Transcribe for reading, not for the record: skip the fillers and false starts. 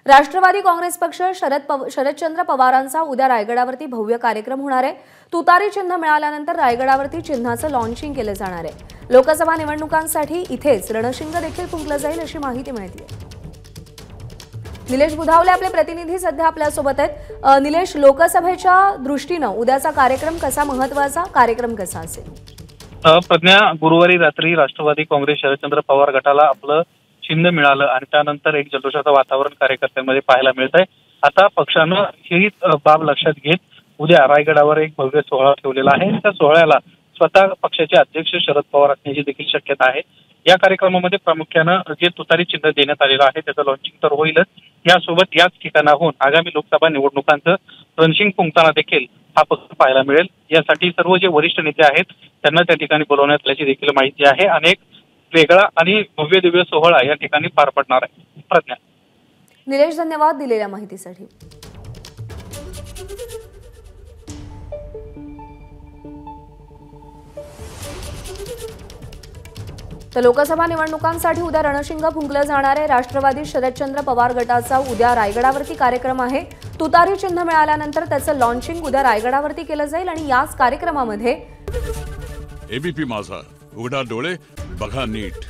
राष्ट्रवादी काँग्रेस पक्ष शरदचंद्र पवारांचा उद्या रायगडावरती भव्य कार्यक्रम होणार आहे। तुतारी चिन्ह मिळाल्यानंतर रायगडावरती चिन्हाचं लॉन्चिंग केलं जाणार आहे। लोकसभा निवडणुकांसाठी इथेच रणशिंग देखील फुंकलं जाईल अशी माहिती मिळते। निलेश बुधावले आपले प्रतिनिधी सध्या आपल्या सोबत आहेत। निलेश, लोकसभेच्या दृष्टीने उद्याचा कार्यक्रम कसा महत्त्वाचा कार्यक्रम कसा असेल? प्रज्ञा, गुरुवारी रात्री राष्ट्रवादी काँग्रेस शरदचंद्र पवार गटाला आपलं चिन्ह मिळालं आणि त्यानंतर एक जल्लोषाचं वातावरण कार्यकर्त्यांमध्ये पाहायला मिळतंय। आता पक्षानं ही बाब लक्षात घेत उद्या रायगडावर एक भव्य सोहळा ठेवलेला आहे। त्या सोहळ्याला स्वतः पक्षाचे अध्यक्ष शरद पवार असण्याची देखील शक्यता आहे। या कार्यक्रमामध्ये प्रामुख्यानं जे तुतारी चिन्ह देण्यात आलेलं आहे त्याचं लॉन्चिंग तर होईलच, यासोबत याच ठिकाणाहून आगामी लोकसभा निवडणुकांचं रणशिंग फुंकताना देखील हा पक्ष पाहायला मिळेल। यासाठी सर्व जे वरिष्ठ नेते आहेत त्यांना त्या ठिकाणी बोलवण्यात आल्याची देखील माहिती आहे आणि एक वेगळा आणि भव्य दिव्य सोहळा या ठिकाणी पार पडणार आहे। प्रज्ञा। निलेश, धन्यवाद दिलेल्या माहितीसाठी। तर लोकसभा निवडणुकांसाठी उद्या रणशिंग फुंकलं जाणार आहे। राष्ट्रवादी शरदचंद्र पवार गटाचा उद्या रायगडावरती कार्यक्रम आहे। तुतारी चिन्ह मिळाल्यानंतर त्याचं लॉन्चिंग उद्या रायगडावरती केलं जाईल आणि याच कार्यक्रमामध्ये एबीपी माझा, उघडा डोळे बघा नीट।